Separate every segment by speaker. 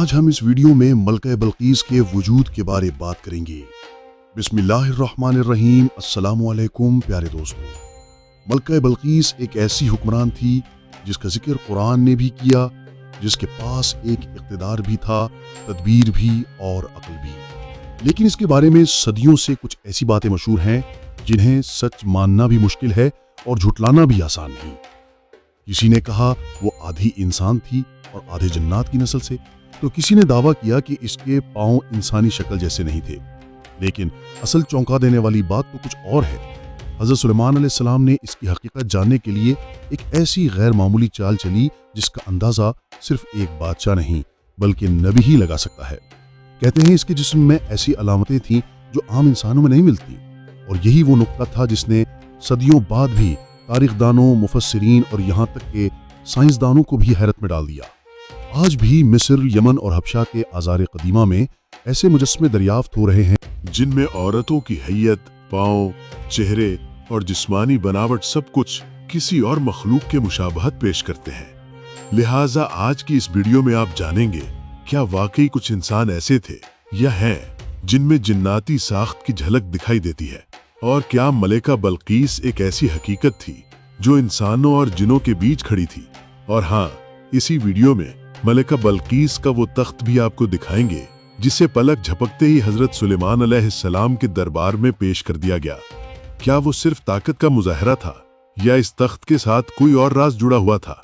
Speaker 1: आज हम इस वीडियो में मलका बल्कीस के वजूद के बारे में बात करेंगे। बिस्मिल्लाहिर्रहमानिर्रहीम। अस्सलामु अलैकुम प्यारे दोस्तों। मलका बल्कीस एक ऐसी हुक्मरान थी जिसका जिक्र कुरान ने भी किया, जिसके पास एक इक़्तिदार भी था, तदबीर भी और अक्ल भी। लेकिन इसके बारे में सदियों से कुछ ऐसी बातें मशहूर हैं जिन्हें सच मानना भी मुश्किल है और झुटलाना भी आसान नहीं। किसी ने कहा वो आधी इंसान थी और आधे जन्नात की नस्ल से, तो किसी ने दावा किया कि इसके पांव इंसानी शक्ल जैसे नहीं थे। लेकिन असल चौंका देने वाली बात तो कुछ और है। हज़रत सुलेमान अलैहिस्सलाम ने इसकी हकीकत जानने के लिए एक ऐसी गैर मामूली चाल चली जिसका अंदाज़ा सिर्फ एक बादशाह नहीं बल्कि नबी ही लगा सकता है। कहते हैं इसके जिस्म में ऐसी अलामतें थीं जो आम इंसानों में नहीं मिलती, और यही वो नुक्ता था जिसने सदियों बाद भी तारीखदानों, मुफस्सिरीन और यहाँ तक के साइंसदानों को भी हैरत में डाल दिया। आज भी मिस्र, यमन और हबशा के आज़ार कदीमा में ऐसे मुजस्समे दरियाफ्त हो रहे हैं
Speaker 2: जिनमें औरतों की हैयत, पाँव, चेहरे और जिस्मानी बनावट सब कुछ किसी और मखलूक के मुशाबहत पेश करते हैं। लिहाजा आज की इस वीडियो में आप जानेंगे क्या वाकई कुछ इंसान ऐसे थे या हैं जिनमें जिन्नाती साख्त की झलक दिखाई देती है, और क्या मलिका बल्कीस एक ऐसी हकीकत थी जो इंसानों और जिनों के बीच खड़ी थी। और हाँ, इसी वीडियो में मलिका बल्कीस का वो तख्त भी आपको दिखाएंगे जिसे पलक झपकते ही हजरत सुलेमान अलैहिस्सलाम के दरबार में पेश कर दिया गया। क्या वो सिर्फ ताकत का मुजाहरा था या इस तख्त के साथ कोई और राज जुड़ा हुआ था?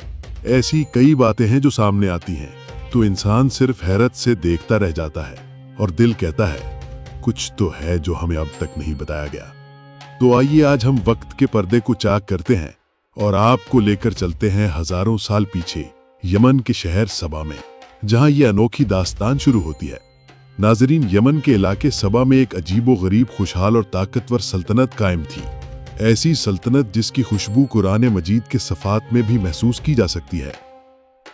Speaker 2: ऐसी कई बातें हैं जो सामने आती हैं तो इंसान सिर्फ हैरत से देखता रह जाता है और दिल कहता है कुछ तो है जो हमें अब तक नहीं बताया गया। तो आइए आज हम वक्त के पर्दे को चाक करते हैं और आपको लेकर चलते हैं हजारों साल पीछे यमन के शहर सबा में, जहां ये अनोखी दास्तान शुरू होती है। नाजरीन, यमन के इलाके सबा में एक अजीबो गरीब, खुशहाल और ताकतवर सल्तनत कायम थी। ऐसी सल्तनत जिसकी खुशबू कुरान मजीद के सफ़ात में भी महसूस की जा सकती है।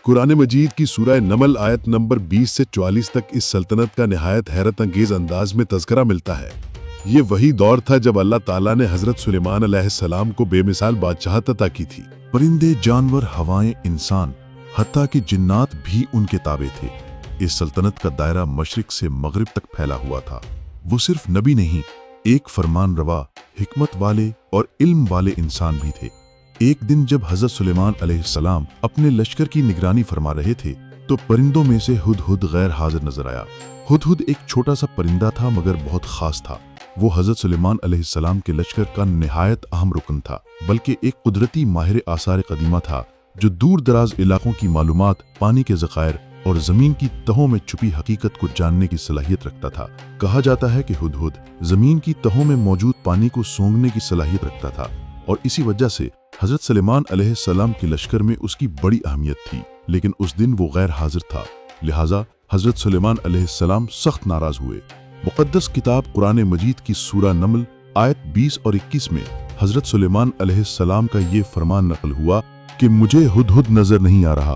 Speaker 2: कुरान मजीद की सूरह नमल आयत नंबर 20 से 44 तक इस सल्तनत का निहायत हैरत अंगेज अंदाज में तज़किरा मिलता है। ये वही दौर था जब अल्लाह ताला ने हजरत सुलेमान अलैहिस्सलाम को बेमिसाल बादशाहत अता की थी। परिंदे, जानवर, हवाएं, इंसान, हत्ता कि जिन्नात भी उनके ताबे थे। इस सल्तनत का दायरा मशरिक से मगरिब तक फैला हुआ था। वो सिर्फ नबी नहीं, एक फरमान रवा, हिकमत वाले और इल्म वाले इंसान भी थे। एक दिन जब हजरत सुलेमान अलैहिस्सलाम अपने लश्कर की निगरानी फरमा रहे थे तो परिंदों में से हुदहुद गैर हाजिर नजर आया। हुदहुद एक छोटा सा परिंदा था मगर बहुत खास था। वो हजरत सुलेमान अलैहिस्सलाम के लश्कर का निहायत अहम रुकन था, बल्कि एक कुदरती माहिर आसार कदीमा था जो दूर दराज इलाकों की मालूमात, पानी के ज़खायर और जमीन की तहों में छुपी हकीकत को जानने की सलाहियत रखता था। कहा जाता है कि हुदहुद जमीन की तहों में मौजूद पानी को सूंघने की सलाहियत रखता था, और इसी वजह से हजरत सुलेमान अलैहिस्सलाम के लश्कर में उसकी बड़ी अहमियत थी। लेकिन उस दिन वो गैर हाजिर था, लिहाजा हजरत सुलेमान अलैहिस्सलाम सख्त नाराज हुए। मुक़द्दस किताब कुरान मजीद की सूरह नमल आयत 20 और 21 में हजरत सुलेमान अलैहिस्सलाम का ये फरमान नकल हुआ कि मुझे हुदहुद नजर नहीं आ रहा।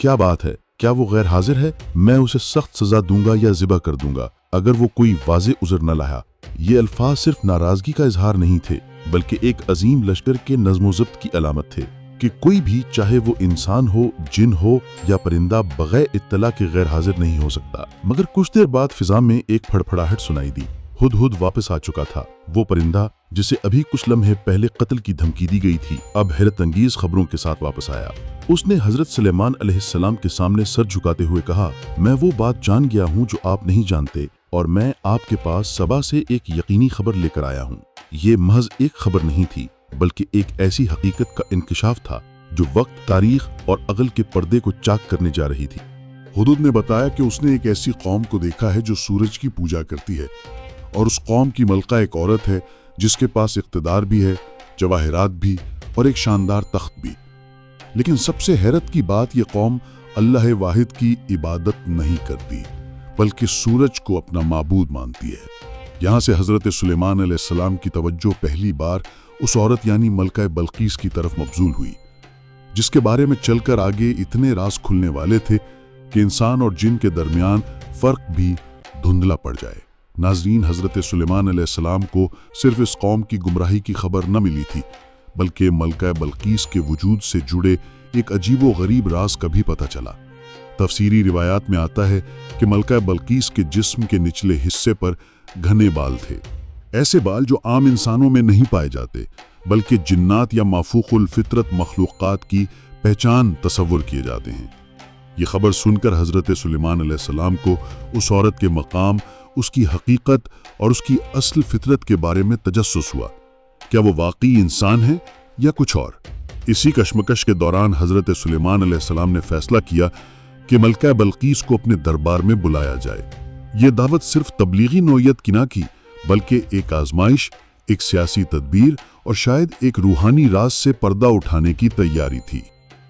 Speaker 2: क्या बात है, क्या वो गैर हाजिर है? मैं उसे सख्त सजा दूंगा या ज़िबा कर दूंगा अगर वो कोई वाज़े उज़र न लाया। ये अल्फाज सिर्फ नाराजगी का इजहार नहीं थे बल्कि एक अजीम लश्कर के नज़्म ज़ब्त की अलामत थे कि कोई भी, चाहे वो इंसान हो, जिन हो या परिंदा, बगैर इत्तला के गैर हाजिर नहीं हो सकता। मगर कुछ देर बाद फिजा में एक फड़फड़ाहट सुनाई दी। हुदहुद वापस आ चुका था। वो परिंदा जिसे अभी कुछ लम्हे पहले कत्ल की धमकी दी गई थी, अब हैरत अंगेज खबरों के साथ वापस आया। उसने हजरत सुलेमान अलैहिस्सलाम के सामने सर झुकाते हुए कहा, मैं वो बात जान गया हूँ जो आप नहीं जानते, और मैं आपके पास सबा से एक यकीनी खबर लेकर आया हूँ। ये महज एक खबर नहीं थी बल्कि एक ऐसी हकीकत का इंकिशाफ था जो वक्त, तारीख और अकल के पर्दे को चाक करने जा रही थी। हुदहुद ने बताया कि उसने एक ऐसी कौम को देखा है जो सूरज की पूजा करती है, और उस कौम की मलका एक औरत है जिसके पास इख्तिदार भी है, जवाहिरात भी और एक शानदार तख्त भी। लेकिन सबसे हैरत की बात, ये कौम अल्लाह वाहिद की इबादत नहीं करती बल्कि सूरज को अपना माबूद मानती है। यहाँ से हजरत सुलेमान अलैहिस्सलाम की तवज्जो पहली बार उस औरत यानी मलका बल्कीस की तरफ मबजूल हुई, जिसके बारे में चलकर आगे इतने राज खुलने वाले थे कि इंसान और जिन के दरमियान फर्क भी धुंधला पड़ जाए। नाजरीन, हजरत सुलेमान अलैहिस्सलाम को सिर्फ इस कौम की गुमराही की खबर न मिली थी बल्कि मलका बल्कीस के वजूद से जुड़े एक अजीबो गरीब राज का भी पता चला। तफसीरी रिवायात में आता है कि मलका बल्कीस के जिस्म के निचले हिस्से पर घने बाल थे, ऐसे बाल जो आम इंसानों में नहीं पाए जाते बल्कि जिन्नात या माफूकुल फितरत मखलूक़ात की पहचान तसव्वुर किए जाते हैं। ये खबर सुनकर हज़रत सुलेमान अलैहिस्सलाम को उस औरत के मकाम, उसकी हकीकत और उसकी असल फितरत के बारे में तजस्सुस हुआ। क्या वो वाकई इंसान है या कुछ और? इसी कशमकश के दौरान हज़रत सुलेमान अलैहिस्सलाम ने फैसला किया कि मलका बल्कीस को अपने दरबार में बुलाया जाए। ये दावत सिर्फ तबलीगी नौयत की ना की, बल्कि एक आजमाइश, एक सियासी तदबीर और शायद एक रूहानी राज से पर्दा उठाने की तैयारी थी।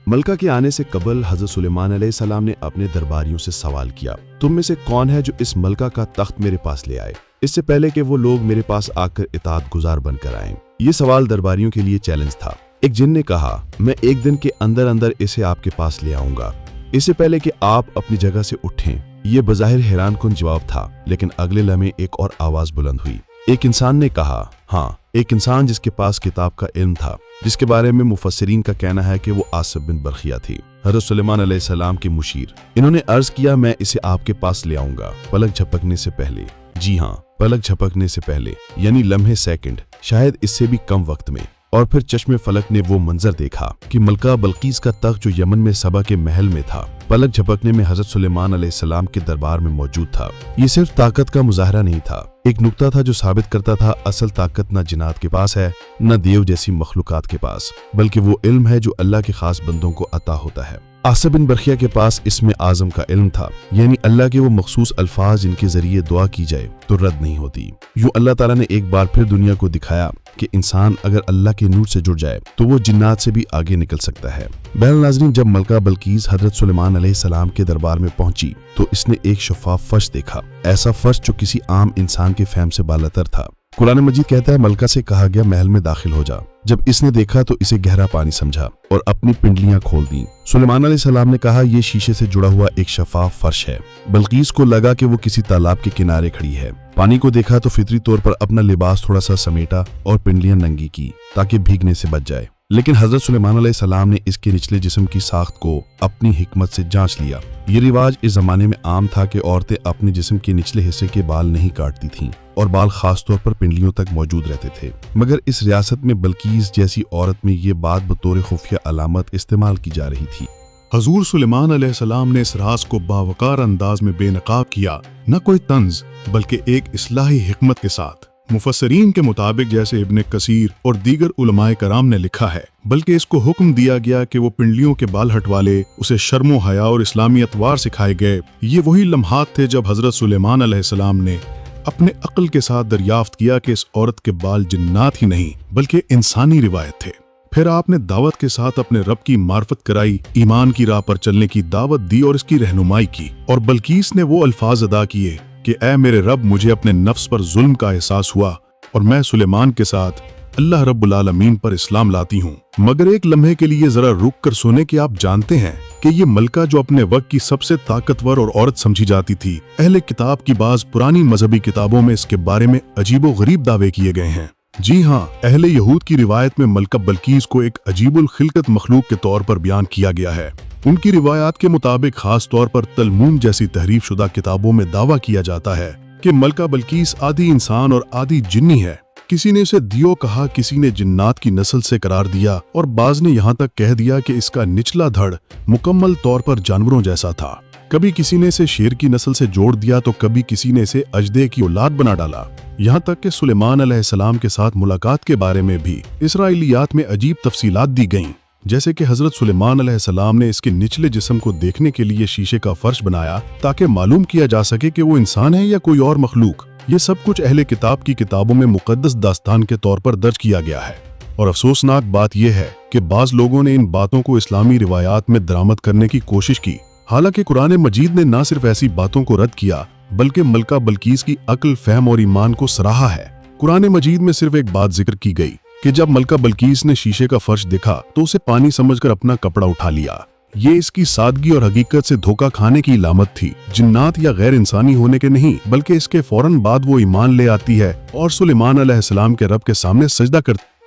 Speaker 3: मलका के आने से कबल हज़रत सुलेमान अलैहिस्सलाम ने अपने दरबारियों से सवाल किया, तुम में से कौन है जो इस मलका का तख्त मेरे पास ले आए, इससे पहले कि वो लोग मेरे पास आकर इताअत गुजार बनकर आएं। ये सवाल दरबारियों के लिए चैलेंज था। एक जिन ने कहा, मैं एक दिन के अंदर अंदर इसे आपके पास ले आऊंगा, इससे पहले कि आप अपनी जगह से उठें। ये बज़ाहिर हैरानकुन जवाब था, लेकिन अगले लम्हे एक और आवाज बुलंद हुई। एक इंसान ने कहा, हाँ, एक इंसान जिसके पास किताब का इल्म था, जिसके बारे में मुफस्सिरीन का कहना है कि वो आसिफ बिन बरखिया थी, हज़रत सुलेमान अलैहिस्सलाम के मुशीर। इन्होंने अर्ज किया, मैं इसे आपके पास ले आऊंगा पलक झपकने से पहले। जी हाँ, पलक झपकने से पहले, यानी लम्हे सेकंड, शायद इससे भी कम वक्त में। और फिर चश्मे फलक ने वो मंजर देखा कि मलका बल्कीस का तख्त जो यमन में सबा के महल में था, पलक झपकने में हज़रत सुलेमान अलैहिस्सलाम के दरबार में मौजूद था। ये सिर्फ ताकत का मुजाहरा नहीं था, एक नुक्ता था जो साबित करता था असल ताकत न जिन्नात के पास है, न देव जैसी मखलूकात के पास, बल्कि वो इल्म है जो अल्लाह के खास बंदों को अता होता है। आसिफ बिन बरखिया के पास इसमें आज़म का इल्म था, यानी अल्लाह के वो मखसूस अल्फाज जिनके जरिए दुआ की जाए तो रद्द नहीं होती। यूं अल्लाह ताला ने एक बार फिर दुनिया को दिखाया कि इंसान अगर अल्लाह के नूर से जुड़ जाए तो वो जिन्नात से भी आगे निकल सकता है। बहरहाल नाज़रीन, जब मलका बल्कीस हज़रत सुलेमान अलैहिस्सलाम के दरबार में पहुंची तो इसने एक शफाफ फर्श देखा, ऐसा फर्श जो किसी आम इंसान के फहम से बालातर था। कुरान मजीद कहता है, मलका से कहा गया महल में दाखिल हो जा। जब इसने देखा तो इसे गहरा पानी समझा और अपनी पिंडलियां खोल दी। सुलेमान अलैहिस्सलाम ने कहा, यह शीशे से जुड़ा हुआ एक शफाफ फर्श है। बल्कीस को लगा कि वो किसी तालाब के किनारे खड़ी है। पानी को देखा तो फितरी तौर पर अपना लिबास थोड़ा सा समेटा और पिंडलियां नंगी की ताकि भीगने से बच जाए। लेकिन हज़रत सुलेमान अलैहिस्सलाम ने इसके निचले जिस्म की साख्त को अपनी हिकमत से जांच लिया। ये रिवाज इस जमाने में आम था कि औरतें अपने जिस्म के निचले हिस्से के बाल नहीं काटती थीं और बाल खास तौर पर पिंडलियों तक मौजूद रहते थे। मगर इस रियासत में बल्कीस जैसी औरत में ये बात बतौर खुफिया अलामत इस्तेमाल की जा रही थी।
Speaker 4: हजूर सुलेमान अलैहिस्सलाम ने इस राज को बावकार अंदाज में बेनकाब किया, न कोई तंज बल्कि एक इस्लाही हिकमत के साथ। मुफस्सरीन के मुताबिक, जैसे इब्ने कसीर और दीगर उलमाए कराम ने लिखा है, बल्कि इसको हुक्म दिया गया कि वो पिंडलियों के बाल हटवाले, उसे शर्मो हया और इस्लामी अतवार सिखाए गए। ये वही लम्हात थे जब हजरत सुलेमान अलैहिस्सलाम ने अपने अक्ल के साथ दरियाफ्त किया कि इस औरत के बाल जिन्नात ही नहीं बल्कि इंसानी रिवायत थे। फिर आपने दावत के साथ अपने रब की मार्फत कराई, ईमान की राह पर चलने की दावत दी और इसकी रहनुमाई की। और बल्कीस ने वो अल्फाज अदा किए कि ऐ मेरे रब, मुझे अपने नफ्स पर जुल्म का एहसास हुआ और मैं सुलेमान के साथ अल्लाह रब्बुल आलमीन पर इस्लाम लाती हूँ। मगर एक लम्हे के लिए जरा रुक कर सुने कि आप जानते हैं कि ये मलका जो अपने वक्त की सबसे ताकतवर और औरत समझी जाती थी, अहले किताब की बाज पुरानी मजहबी किताबों में इसके बारे में अजीबो गरीब दावे किए गए हैं। जी हाँ, अहले यहूद की रिवायत में मलका बल्कीस को एक अजीबुल खिलकत मखलूक के तौर पर बयान किया गया है। उनकी रिवायात के मुताबिक खास तौर पर तलमूद जैसी तहरीफ शुदा किताबों में दावा किया जाता है कि मलका बल्कीस आधी इंसान और आधी जिन्नी है। किसी ने इसे दियो कहा, किसी ने जिन्नात की नस्ल से करार दिया और बाज ने यहाँ तक कह दिया कि इसका निचला धड़ मुकम्मल तौर पर जानवरों जैसा था। कभी किसी ने इसे शेर की नस्ल से जोड़ दिया तो कभी किसी ने इसे अजदे की औलाद बना डाला। यहाँ तक कि सुलेमान अलैहिस्सलाम के साथ मुलाकात के बारे में भी इसराइलियात में अजीब तफसीलात दी गईं, जैसे कि हजरत सुलेमान अलैहिस्सलाम ने इसके निचले जिस्म को देखने के लिए शीशे का फर्श बनाया ताकि मालूम किया जा सके कि वो इंसान है या कोई और मखलूक। ये सब कुछ अहले किताब की किताबों में मुकद्दस दास्तान के तौर पर दर्ज किया गया है। और अफसोसनाक बात यह है कि बाज लोगों ने इन बातों को इस्लामी रिवायात में दरामद करने की कोशिश की। हालांकि कुरान मजीद ने न सिर्फ ऐसी बातों को रद्द किया बल्कि मलका बल्कीस की अक्ल, फहम और ईमान को सराहा है। कुरान मजीद में सिर्फ एक बात जिक्र की गई कि जब मलका बल्कीस ने शीशे का फर्श देखा तो उसे पानी समझकर अपना कपड़ा उठा लिया। ये इसकी सादगी और हकीकत से धोखा खाने की इलामत थी, जिन्नात या गैर इंसानी होने के नहीं, बल्कि इसके फौरन बाद वो ईमान ले आती है और सुलेमान अलैहिस्सलाम के रब के सामने सजदा करती